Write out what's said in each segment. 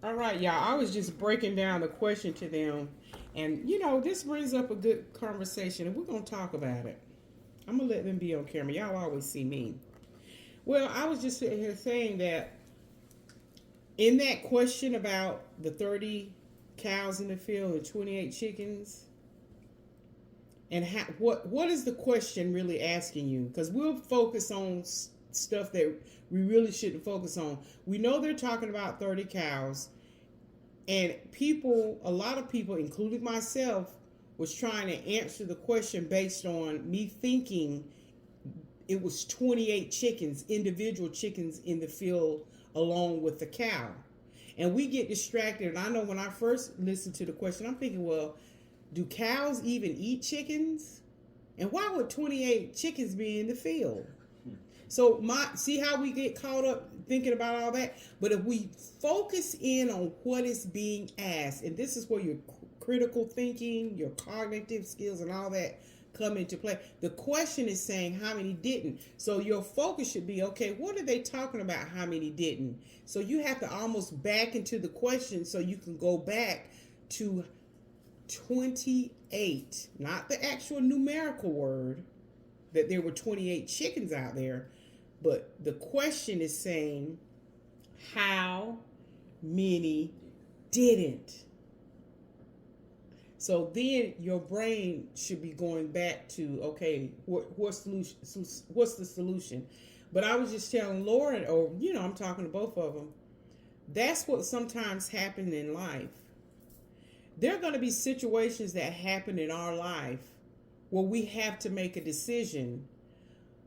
All right, y'all. I was just breaking down the question to them, and this brings up a good conversation, and we're gonna talk about it. I'm gonna let them be on camera. Y'all always see me. Well, I was just sitting here saying that in that question about the 30 cows in the field and 28 chickens, and what is the question really asking you? Because we'll focus on stuff that we really shouldn't focus on. We know they're talking about 30 cows, and a lot of people, including myself, was trying to answer the question based on me thinking it was 28 chickens, individual chickens in the field along with the cow. And we get distracted. And I know when I first listened to the question, I'm thinking, well, do cows even eat chickens? And why would 28 chickens be in the field? So see how we get caught up thinking about all that? But if we focus in on what is being asked, and this is where your critical thinking, your cognitive skills and all that come into play. The question is saying how many didn't. So your focus should be, okay, what are they talking about how many didn't? So you have to almost back into the question so you can go back to 28, not the actual numerical word that there were 28 chickens out there, but the question is saying how many didn't. So then your brain should be going back to, okay, what's the solution? But I was just telling Lauren, or I'm talking to both of them. That's what sometimes happens in life. There are going to be situations that happen in our life where we have to make a decision,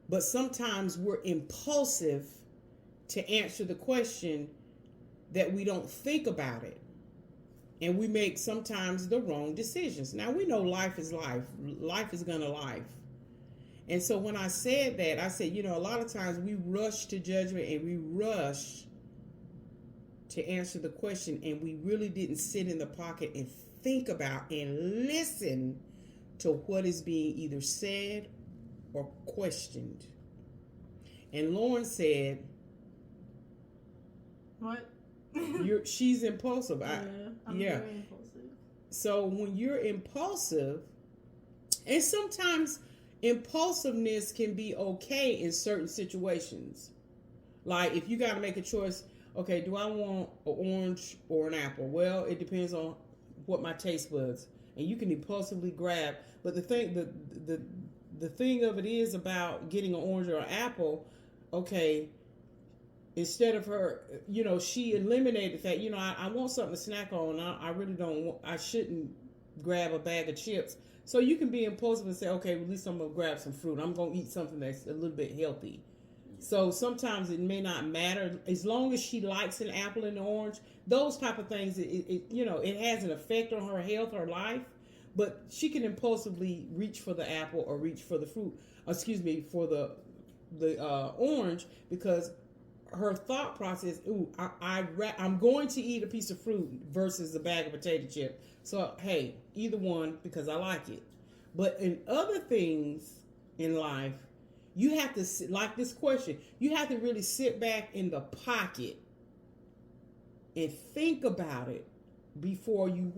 but sometimes we're impulsive to answer the question that we don't think about it. And we make sometimes the wrong decisions. Now, we know life is life. Life is gonna life. And so when I said that, I said, a lot of times we rush to judgment and we rush to answer the question, and we really didn't sit in the pocket and think about and listen to what is being either said or questioned. And Lauren said, what? She's impulsive. I'm very impulsive. So when you're impulsive, and sometimes impulsiveness can be okay in certain situations. Like if you got to make a choice, okay, do I want an orange or an apple? Well, it depends on what my taste buds. And you can impulsively grab. But the thing of it is about getting an orange or an apple, okay, instead of her, she eliminated that, I want something to snack on. I really don't I shouldn't grab a bag of chips. So you can be impulsive and say, okay, at least I'm going to grab some fruit. I'm going to eat something that's a little bit healthy. So sometimes it may not matter. As long as she likes an apple and an orange, those type of things, it has an effect on her health or life. But she can impulsively reach for the apple or reach for the fruit, for the orange, because her thought process, I'm going to eat a piece of fruit versus a bag of potato chip. So, hey, either one, because I like it. But in other things in life, you have to, like this question, you have to really sit back in the pocket and think about it before you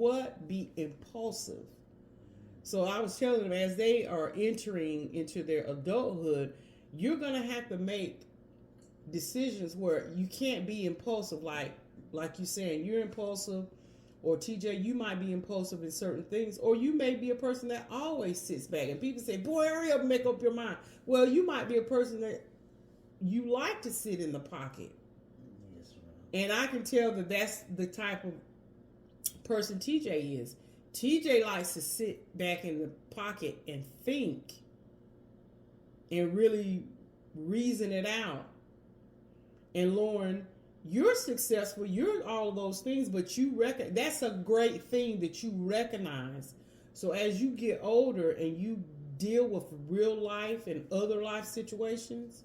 be impulsive. So I was telling them, as they are entering into their adulthood, you're going to have to make decisions where you can't be impulsive, like you saying you're impulsive, or TJ, you might be impulsive in certain things, or you may be a person that always sits back, and people say, boy, hurry up and make up your mind. Well, you might be a person that you like to sit in the pocket. Yes, and I can tell that that's the type of person TJ is. TJ likes to sit back in the pocket and think and really reason it out. And Lauren, you're successful, you're all of those things, but that's a great thing that you recognize. So as you get older and you deal with real life and other life situations,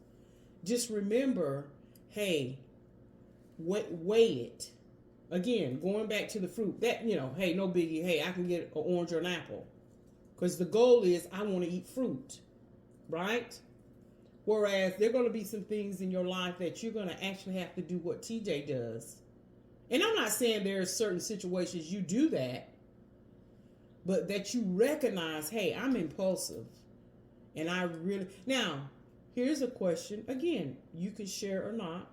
just remember, hey, weigh it. Again, going back to the fruit, that, hey, no biggie, hey, I can get an orange or an apple. Because the goal is I want to eat fruit, right? Whereas there are going to be some things in your life that you're going to actually have to do what TJ does And I'm not saying there are certain situations you do that, but that you recognize, hey, I'm impulsive. And I really. Now, here's a question. Again, you can share or not.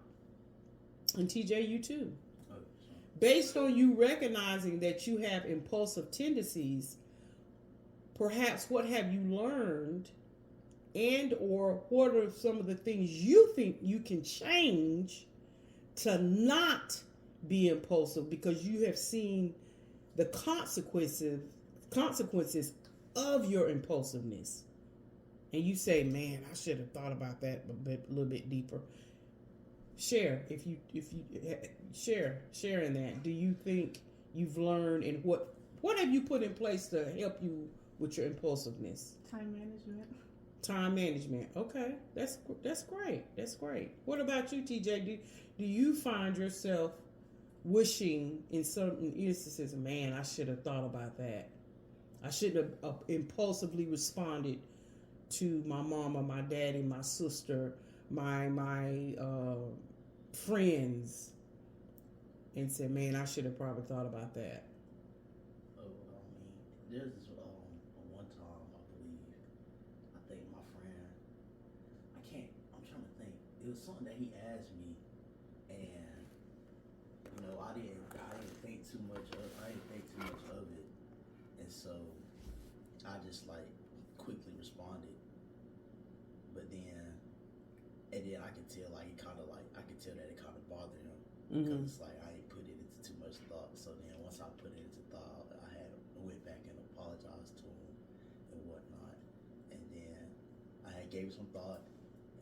And TJ, you too. Based on you recognizing that you have impulsive tendencies, perhaps what have you learned, and or what are some of the things you think you can change to not be impulsive, because you have seen the consequences of your impulsiveness, and you say, man, I should have thought about that a little bit deeper. Share if you share in that. Do you think you've learned, and what have you put in place to help you with your impulsiveness? Time management. Okay, that's great. That's great. What about you, TJ? Do you find yourself wishing in certain instances, man, I should have thought about that. I shouldn't have impulsively responded to my mama, my daddy, my sister, my friends, and said, man, I should have probably thought about that. Oh, there's this one time, I believe, I think my friend, I'm trying to think, it was something that he asked me, and, I didn't think too much of it, and so I just, quickly responded, but then, I could tell, I could tell that it kind of bothered him, because, I ain't put it into too much thought, so then once I put it into thought, I went back and apologized to him and whatnot, and then I had gave it some thought,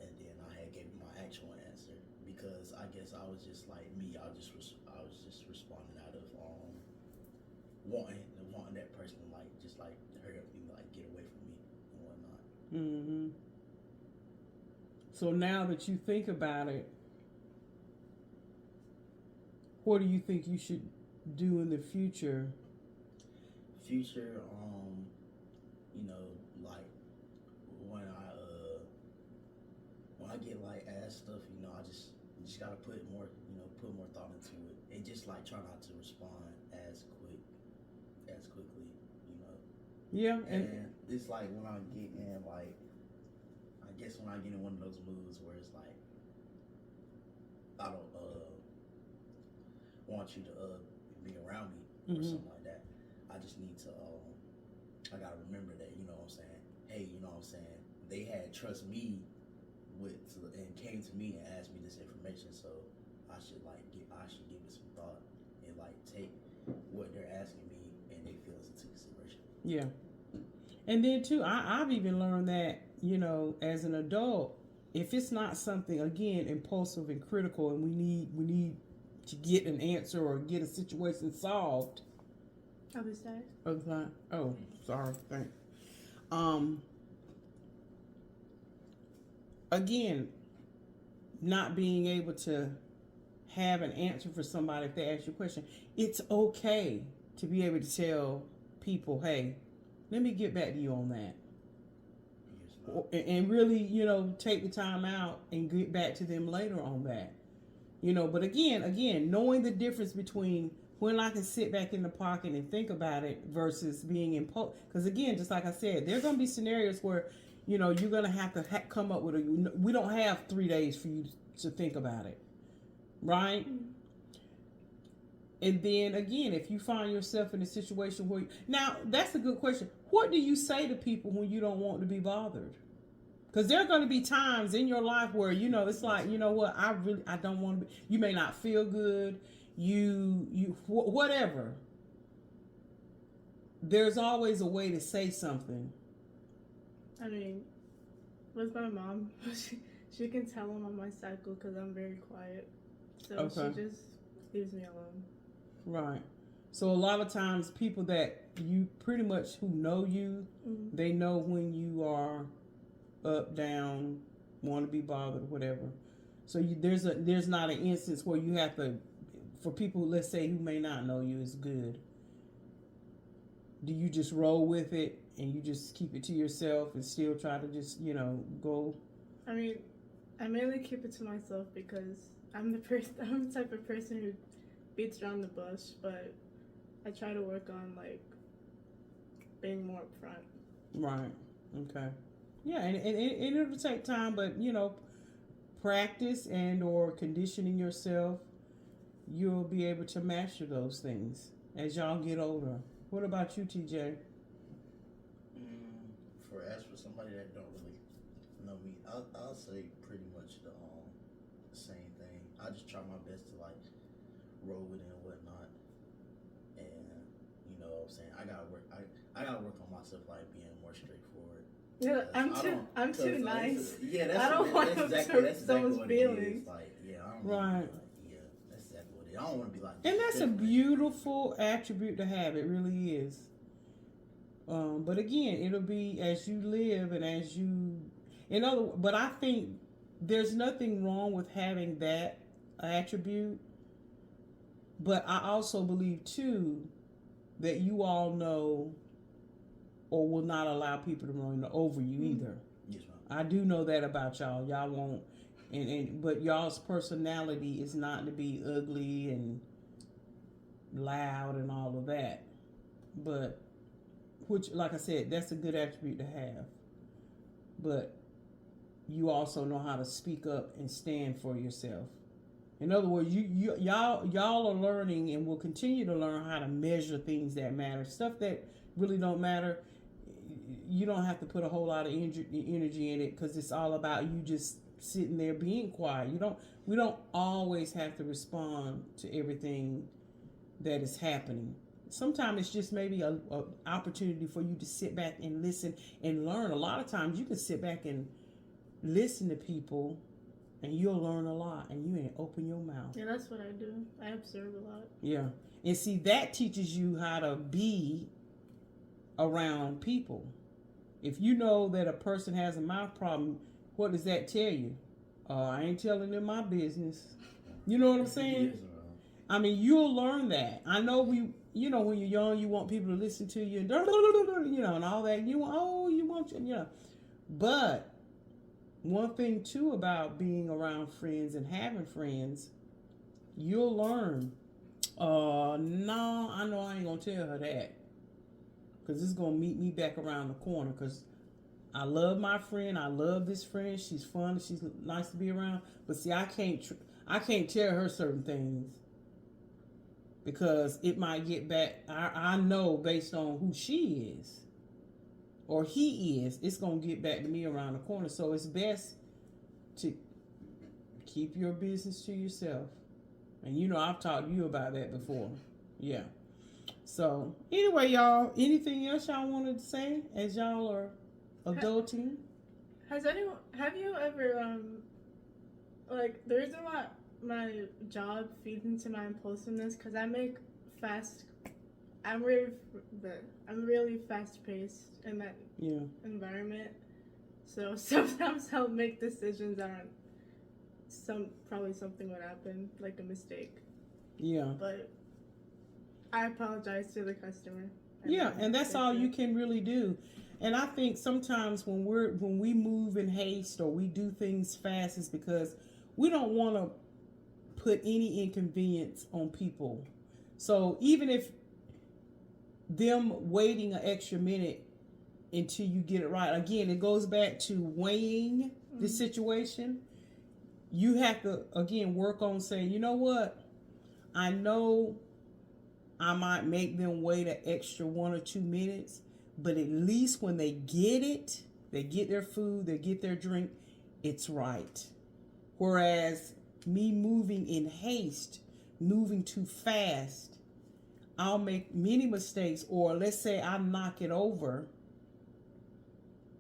and then I had gave him my actual answer, because I guess I was just like me, I was just responding out of wanting that person to hurry up and get away from me and whatnot. Mm-hmm. So now that you think about it, what do you think you should do in the future? When I get asked stuff, I just gotta put more thought into it, and just try not to respond as quickly. Yeah, and it's when I get in I guess when I get in one of those moods where it's I don't want you to be around me or something like that. I just need to I gotta remember that, you know what I'm saying? Hey, you know what I'm saying? They had trust me and came to me and asked me this information, so I should give it some thought and take what they're asking me and their feelings into consideration. Yeah. And then too, I've even learned that, as an adult, if it's not something, again, impulsive and critical, and we need to get an answer or get a situation solved. Oh, sorry. Thanks. Again, not being able to have an answer for somebody if they ask you a question. It's okay to be able to tell people, hey, let me get back to you on that. And really, take the time out and get back to them later on that. But again, knowing the difference between when I can sit back in the pocket and think about it versus being impulsive. Because again, just like I said, there are going to be scenarios where, you're going to have to come up with we don't have 3 days for you to think about it. Right? And then again, if you find yourself in a situation where now that's a good question. What do you say to people when you don't want to be bothered? Because there are going to be times in your life where it's like, you know what, I don't want to be. You may not feel good. You whatever. There's always a way to say something. I mean, with my mom, she can tell I'm on my cycle because I'm very quiet. So she just leaves me alone. Right. So a lot of times people that you pretty much who know you, they know when you are up, down, want to be bothered, whatever. So there's not an instance where you have to, for people, let's say, who may not know you, is good. Do you just roll with it and you just keep it to yourself and still try to just, go? I mean, I mainly keep it to myself because I'm the type of person who beats around the bush, but I try to work on like being more upfront. Right. Okay. Yeah, and it'll take time, but practice and or conditioning yourself, you'll be able to master those things as y'all get older. What about you, TJ? As for somebody that don't really know me, I'll say pretty much the same thing. I just try my best to like roll with it and whatnot, and what I'm saying, I gotta work on myself, like being more straightforward. Yeah, I'm too nice. Yeah, I don't want to hurt someone's feelings. Like, yeah, I don't right. Yeah, that's exactly what it is. I don't want to be like. And that's a beautiful attribute to have. It really is. But again, it'll be as you live and as you, but I think there's nothing wrong with having that attribute. But I also believe too that you all know or will not allow people to run over you either. Yes, ma'am. I do know that about y'all. Y'all won't, but y'all's personality is not to be ugly and loud and all of that. But, which, like I said, that's a good attribute to have. But you also know how to speak up and stand for yourself. In other words, y'all are learning and will continue to learn how to measure things that matter. Stuff that really don't matter, you don't have to put a whole lot of energy in it, because it's all about you just sitting there being quiet. We don't always have to respond to everything that is happening. Sometimes it's just maybe a opportunity for you to sit back and listen and learn. A lot of times you can sit back and listen to people and you'll learn a lot, and you ain't open your mouth. Yeah, that's what I do. I observe a lot. Yeah. And see, that teaches you how to be around people. If you know that a person has a mouth problem, what does that tell you? I ain't telling them my business. You know what I'm saying? I mean, you'll learn that. I know when you're young, you want people to listen to you and and all that. But one thing too about being around friends and having friends, you'll learn. No, I know I ain't gonna tell her that, because it's gonna meet me back around the corner. Because I love my friend. I love this friend. She's fun. She's nice to be around. But see, I can't tell her certain things, because it might get back. I know based on who she is or he is, it's going to get back to me around the corner. So it's best to keep your business to yourself. And I've talked to you about that before. Yeah. So anyway, y'all, anything else y'all wanted to say as y'all are adulting? Have you ever, the reason why my job feeds into my impulsiveness, because I'm really fast paced in that environment. So sometimes I'll make decisions that probably something would happen, like a mistake. Yeah. But I apologize to the customer. And that's all you can really do. And I think sometimes when we move in haste or we do things fast, is because we don't want to put any inconvenience on people. So even if them waiting an extra minute until you get it right, again, it goes back to weighing the situation. You have to, again, work on saying, you know what? I know I might make them wait an extra 1 or 2 minutes, but at least when they get it, they get their food, they get their drink, it's right. Whereas me moving in haste, moving too fast, I'll make many mistakes, or let's say I knock it over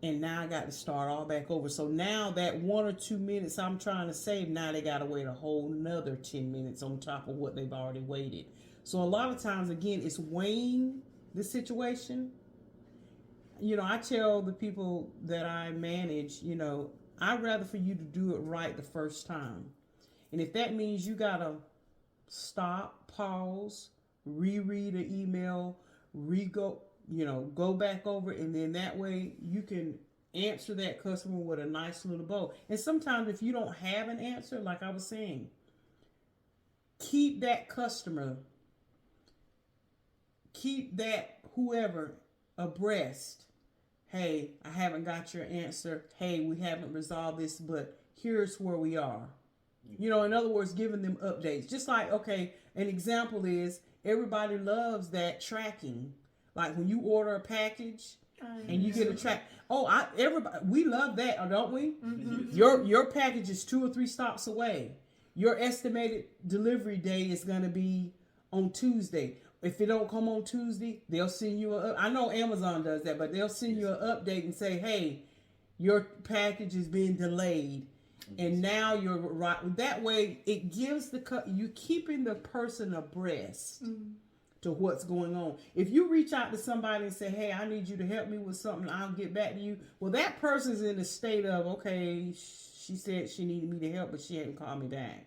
and now I got to start all back over. So now that 1 or 2 minutes I'm trying to save, now they got to wait a whole nother 10 minutes on top of what they've already waited. So a lot of times, again, it's weighing the situation. I tell the people that I manage, I'd rather for you to do it right the first time. And if that means you got to stop, pause, reread an email, go back over, and then that way you can answer that customer with a nice little bow. And sometimes if you don't have an answer, like I was saying, keep that customer, keep that whoever abreast. Hey, I haven't got your answer. Hey, we haven't resolved this, but here's where we are. You know, in other words, giving them updates. Just like, okay, an example is everybody loves that tracking. Like when you order a package and you get a track. Oh, everybody, we love that, don't we? Mm-hmm. Your package is 2 or 3 stops away. Your estimated delivery day is going to be on Tuesday. If it don't come on Tuesday, they'll send you I know Amazon does that, but they'll send you an update and say, hey, your package is being delayed. And now you're right. That way, it gives you keeping the person abreast to what's going on. If you reach out to somebody and say, hey, I need you to help me with something, I'll get back to you. Well, that person's in a state of, okay, she said she needed me to help, but she hadn't called me back.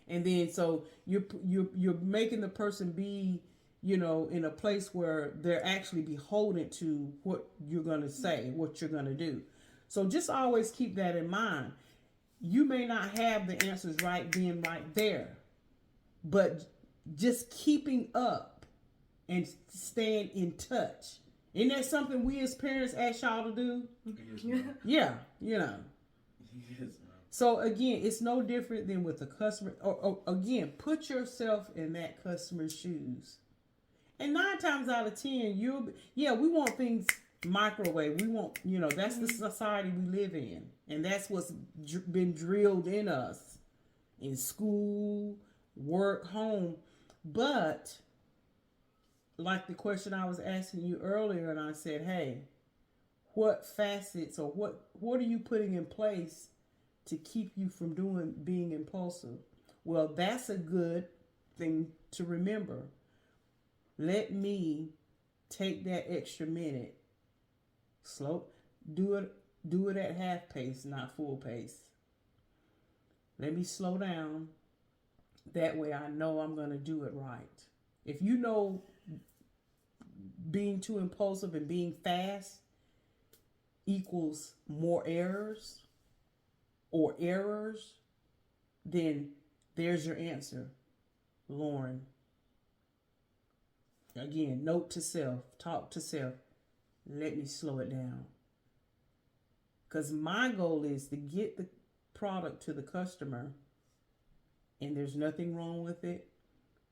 And then so you're making the person be, you know, in a place where they're actually beholden to what you're going to say, what you're going to do. So just always keep that in mind. You may not have the answers right then, right there, but just keeping up and staying in touch. Isn't that something we as parents ask y'all to do? Yeah, you know. So again, it's no different than with the customer. Or again, put yourself in that customer's shoes. And 9 times out of 10, we want things microwave. We want, you know, that's the society we live in, and that's what's been drilled in us in school, work, home. But like the question I was asking you earlier, and I said, hey, what facets or what are you putting in place to keep you from being impulsive? Well, that's a good thing to remember. Let me take that extra minute. Slow, do it at half pace, not full pace. Let me slow down. That way I know I'm going to do it right. If you know being too impulsive and being fast equals more errors or errors, then there's your answer, Lauren. Again, note to self, talk to self. Let me slow it down. Because my goal is to get the product to the customer, and there's nothing wrong with it.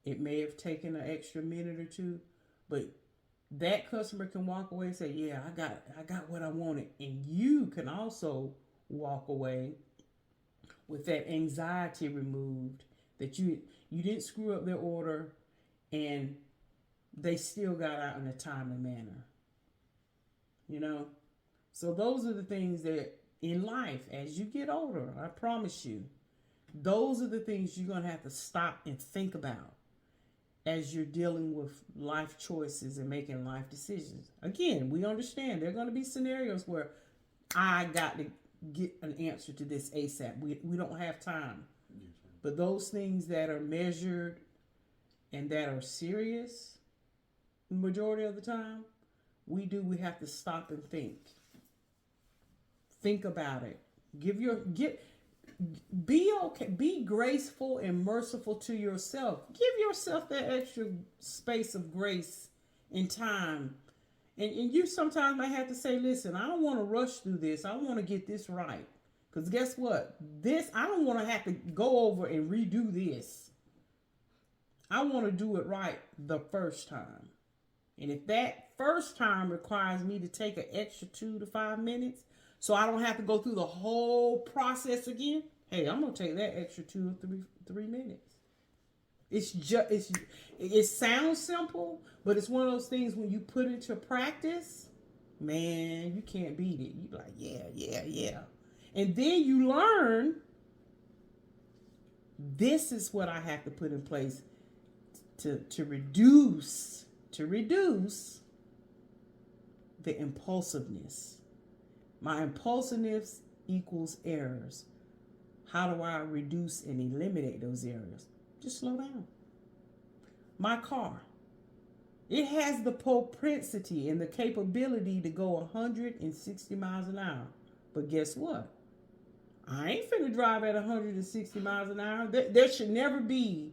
It may have taken an extra minute or two, but that customer can walk away and say, yeah, I got what I wanted. And you can also walk away with that anxiety removed, that you didn't screw up their order and they still got out in a timely manner. You know? So those are the things that in life, as you get older, I promise you, those are the things you're going to have to stop and think about as you're dealing with life choices and making life decisions. Again, we understand there are going to be scenarios where I got to get an answer to this ASAP. We don't have time. But those things that are measured and that are serious, the majority of the time, we have to stop and think. Think about it. Be okay. Be graceful and merciful to yourself. Give yourself that extra space of grace and time. And you sometimes might have to say, listen, I don't want to rush through this. I want to get this right. Because guess what? I don't want to have to go over and redo this. I want to do it right the first time. And if that first time requires me to take an extra 2 to 5 minutes, so I don't have to go through the whole process again, hey, I'm going to take that extra 2 or 3 minutes. It sounds simple, but it's one of those things when you put into practice, man, you can't beat it. You be like, yeah. And then you learn, this is what I have to put in place to reduce the impulsiveness. My impulsiveness equals errors. How do I reduce and eliminate those errors? Just slow down. My car, it has the propensity and the capability to go 160 miles an hour. But guess what? I ain't finna drive at 160 miles an hour. There should never be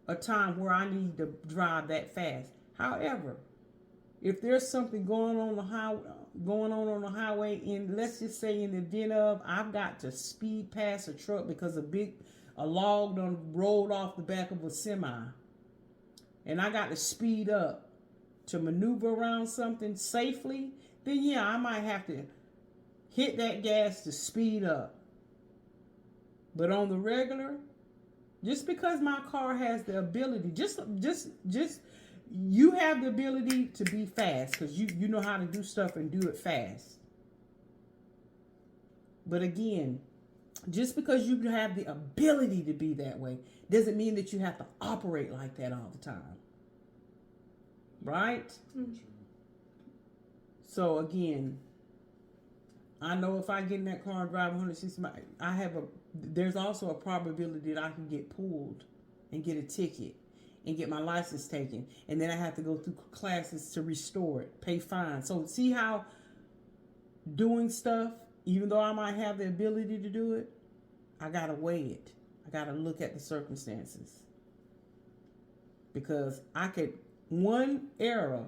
a time where I need to drive that fast. However, if there's something going on on the highway, and let's just say in the event of I've got to speed past a truck because a log done rolled off the back of a semi, and I got to speed up to maneuver around something safely, then yeah, I might have to hit that gas to speed up. But on the regular, just because my car has the ability, just you have the ability to be fast because you know how to do stuff and do it fast. But again, just because you have the ability to be that way doesn't mean that you have to operate like that all the time. Right? Mm. So again, I know if I get in that car and drive 160 miles, there's also a probability that I can get pulled and get a ticket and get my license taken. And then I have to go through classes to restore it, pay fines. So see how doing stuff, even though I might have the ability to do it, I got to weigh it. I got to look at the circumstances. Because one error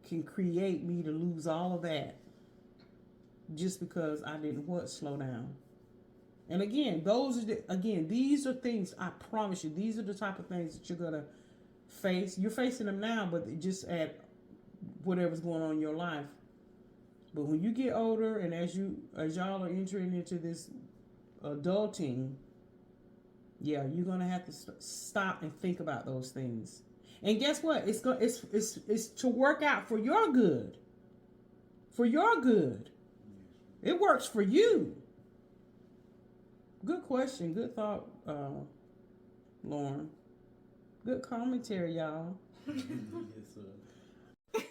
can create me to lose all of that just because I didn't slow down. And again, these are things, I promise you, these are the type of things that you're going to face. You're facing them now, but just at whatever's going on in your life. But when you get older and as y'all are entering into this adulting, yeah, you're going to have to stop and think about those things. And guess what? It's to work out for your good. For your good. It works for you. Good question. Good thought, Lauren. Good commentary, y'all. Yes, sir.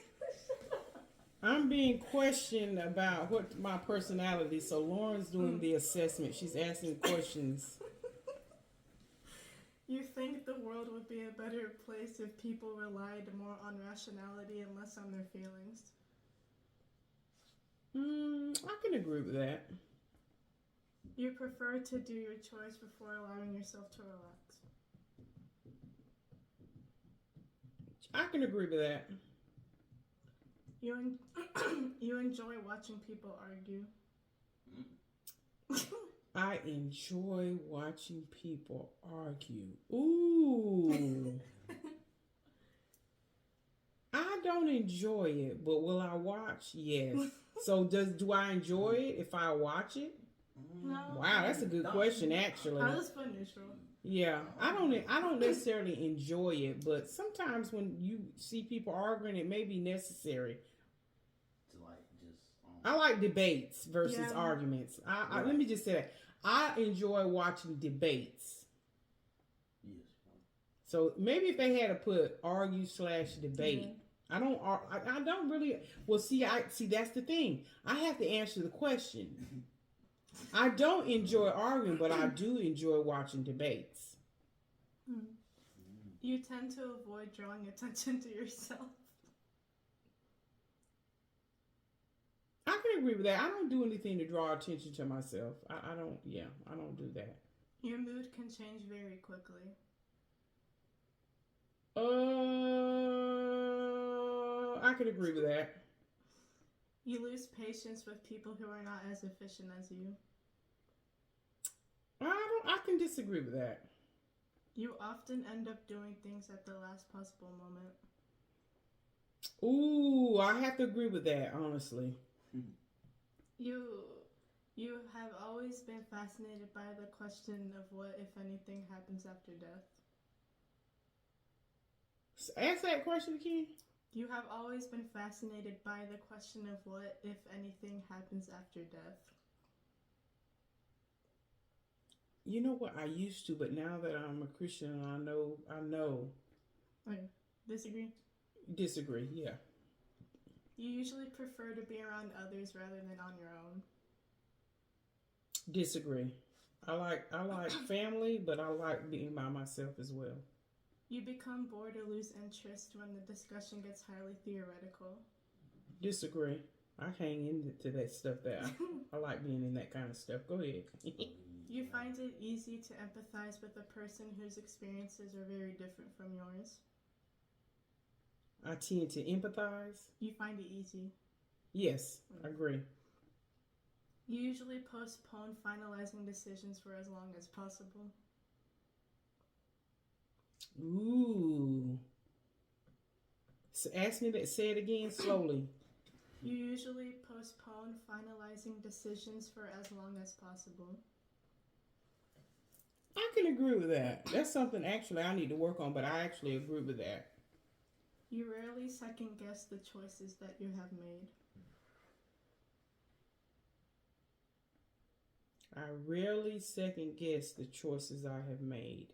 I'm being questioned about what my personality. So Lauren's doing the assessment. She's asking questions. You think the world would be a better place if people relied more on rationality and less on their feelings? I can agree with that. You prefer to do your chores before allowing yourself to relax. I can agree with that. You enjoy watching people argue. I enjoy watching people argue. Ooh. I don't enjoy it, but will I watch? Yes. So do I enjoy it if I watch it? No. Wow, that's a good question, actually. I just put neutral. Yeah, I don't necessarily enjoy it, but sometimes when you see people arguing, it may be necessary. To like just. I like debates versus Yeah. arguments. Let me just say that I enjoy watching debates. Yes. So maybe if they had to put argue/debate, Yeah. I don't really. Well, see, that's the thing. I have to answer the question. I don't enjoy arguing, but I do enjoy watching debates. You tend to avoid drawing attention to yourself. I can agree with that. I don't do anything to draw attention to myself. I don't do that. Your mood can change very quickly. I can agree with that. You lose patience with people who are not as efficient as you. I can disagree with that. You often end up doing things at the last possible moment. Ooh, I have to agree with that, honestly. You have always been fascinated by the question of what, if anything, happens after death. Ask that question again. You have always been fascinated by the question of what, if anything, happens after death. You know what? I used to, but now that I'm a Christian, I know. Okay. Disagree? Disagree, yeah. You usually prefer to be around others rather than on your own. Disagree. I like family, but I like being by myself as well. You become bored or lose interest when the discussion gets highly theoretical. Disagree. I hang into that stuff there. I like being in that kind of stuff. Go ahead. You find it easy to empathize with a person whose experiences are very different from yours. I tend to empathize. You find it easy. Yes, I agree. You usually postpone finalizing decisions for as long as possible. Ooh. So ask me that. Say it again slowly. You usually postpone finalizing decisions for as long as possible. I can agree with that. That's something actually I need to work on, but I actually agree with that. You rarely second guess the choices that you have made. I rarely second guess the choices I have made.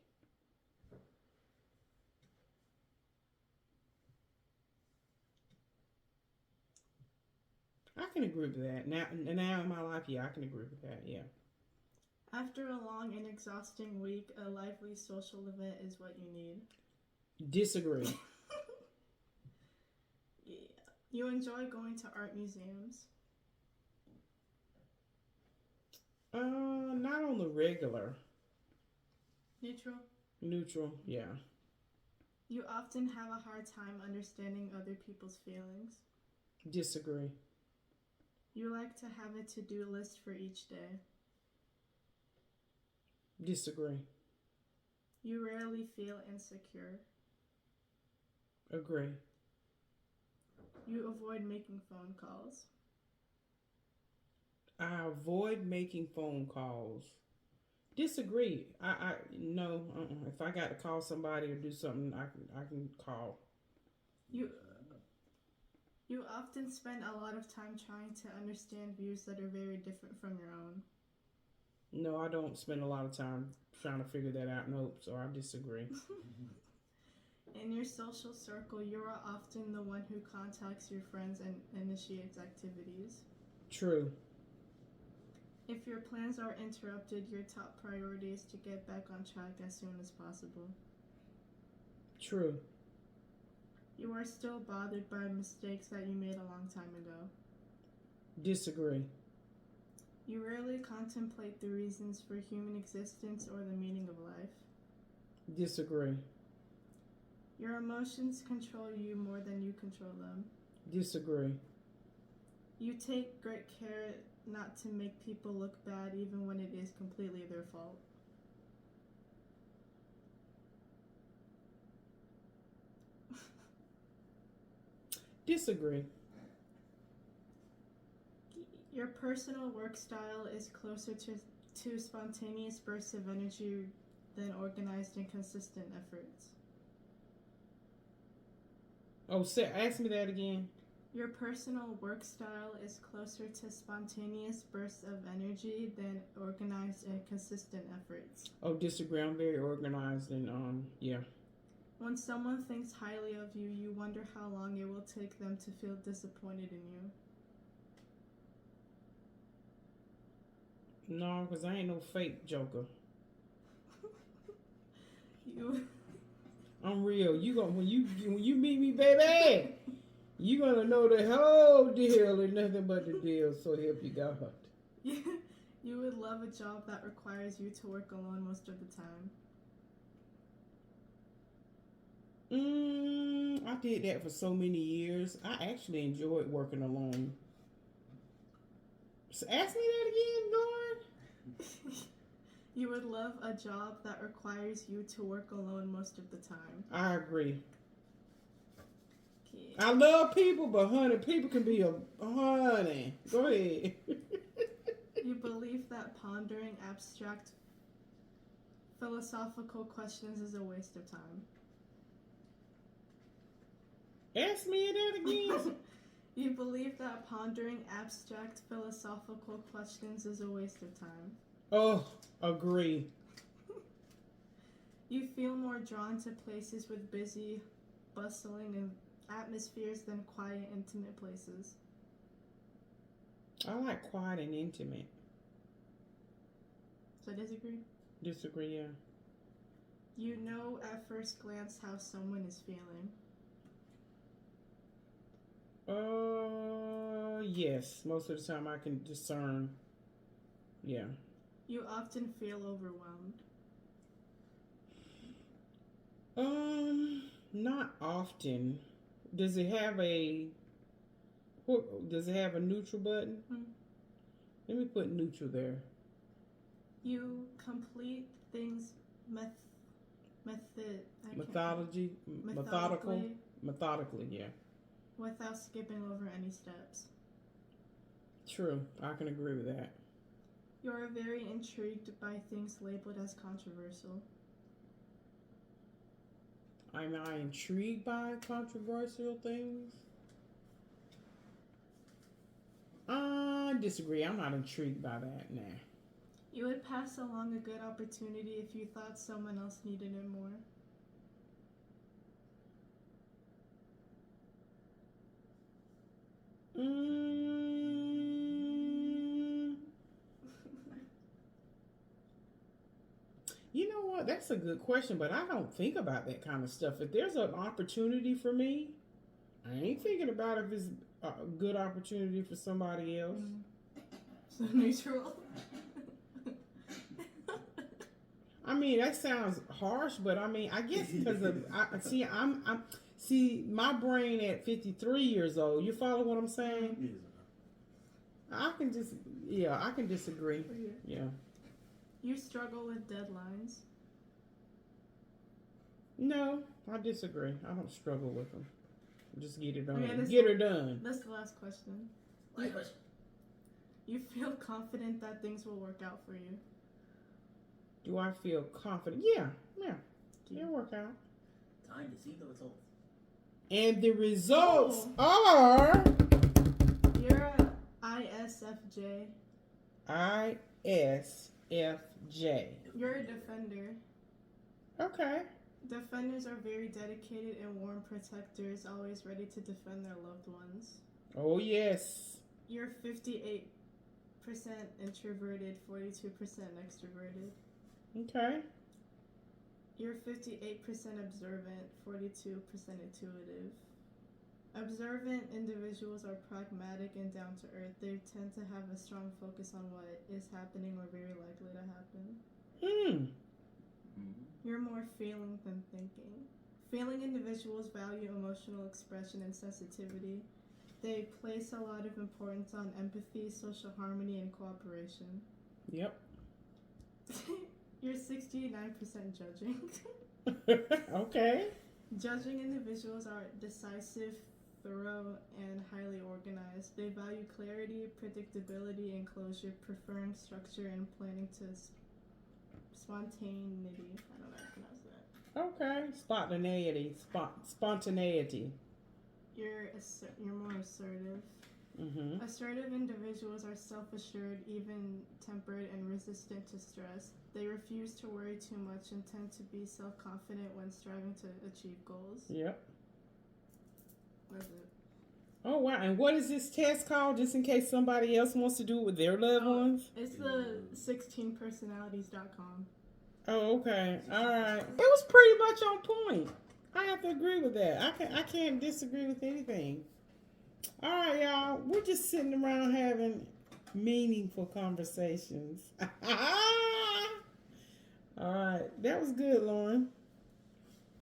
I can agree with that. Now in my life, yeah, I can agree with that. Yeah. After a long and exhausting week, a lively social event is what you need. Disagree. Yeah. You enjoy going to art museums. Not on the regular. Neutral. Neutral, yeah. You often have a hard time understanding other people's feelings. Disagree. You like to have a to-do list for each day. Disagree. You rarely feel insecure. Agree. You avoid making phone calls. I avoid making phone calls. Disagree. I no. If I got to call somebody or do something, I can call. You often spend a lot of time trying to understand views that are very different from your own. No, I don't spend a lot of time trying to figure that out. Nope. So I disagree. In your social circle, you are often the one who contacts your friends and initiates activities. True. If your plans are interrupted, your top priority is to get back on track as soon as possible. True. You are still bothered by mistakes that you made a long time ago. Disagree. You rarely contemplate the reasons for human existence or the meaning of life. Disagree. Your emotions control you more than you control them. Disagree. You take great care not to make people look bad even when it is completely their fault. Disagree. Your personal work style is closer to spontaneous bursts of energy than organized and consistent efforts. Oh, ask me that again. Your personal work style is closer to spontaneous bursts of energy than organized and consistent efforts. Oh, disagree. I'm very organized and yeah. When someone thinks highly of you, you wonder how long it will take them to feel disappointed in you. No, because I ain't no fake joker. I'm real. When you meet me, baby, you gonna know the whole deal and nothing but the deal. So help you God. You would love a job that requires you to work alone most of the time. I did that for so many years. I actually enjoyed working alone. So ask me that again, Dawn. You would love a job that requires you to work alone most of the time. I agree. Okay. I love people, but honey, people can be a honey. Go ahead. You believe that pondering abstract philosophical questions is a waste of time. Ask me that again. You believe that pondering abstract philosophical questions is a waste of time. Oh, agree. You feel more drawn to places with busy, bustling and atmospheres than quiet, intimate places. I like quiet and intimate. So I disagree. Disagree, yeah. You know at first glance how someone is feeling. Yes. Most of the time I can discern. Yeah. You often feel overwhelmed. Not often. Does it have a neutral button? Let me put neutral there. You complete things methodically, yeah. Without skipping over any steps. True, I can agree with that. You're very intrigued by things labeled as controversial. Am I intrigued by controversial things? I disagree. I'm not intrigued by that. Nah. You would pass along a good opportunity if you thought someone else needed it more. You know what? That's a good question, but I don't think about that kind of stuff. If there's an opportunity for me, I ain't thinking about if it's a good opportunity for somebody else. So neutral. I mean, that sounds harsh, but I mean, I guess because of my brain at 53 years old. You follow what I'm saying? I can disagree. Yeah. You struggle with deadlines. No, I disagree. I don't struggle with them. Just get it done. Okay, Get her done. That's the last question. Last question. You feel confident that things will work out for you. Do I feel confident? Yeah. It'll work out. Time to see the results. And the results are... You're a ISFJ. ISFJ. You're a defender. Okay. Defenders are very dedicated and warm protectors, always ready to defend their loved ones. Oh, yes. You're 58% introverted, 42% extroverted. Okay. You're 58% observant, 42% intuitive. Observant individuals are pragmatic and down to earth. They tend to have a strong focus on what is happening or very likely to happen. You're more feeling than thinking. Feeling individuals value emotional expression and sensitivity. They place a lot of importance on empathy, social harmony, and cooperation. Yep. You're 69% judging. Okay. Judging individuals are decisive, thorough, and highly organized. They value clarity, predictability, and closure, preferring structure and planning to spontaneity. I don't know how to pronounce that. Okay. Spontaneity. You're more assertive. Mm-hmm. Assertive individuals are self-assured, even-tempered, and resistant to stress. They refuse to worry too much and tend to be self-confident when striving to achieve goals. Yep. That's it. Oh, wow. And what is this test called, just in case somebody else wants to do it with their loved ones? It's the 16personalities.com. Oh, okay. All right. It was pretty much on point. I have to agree with that. I can't disagree with anything. All right, y'all. We're just sitting around having meaningful conversations. All right. That was good, Lauren.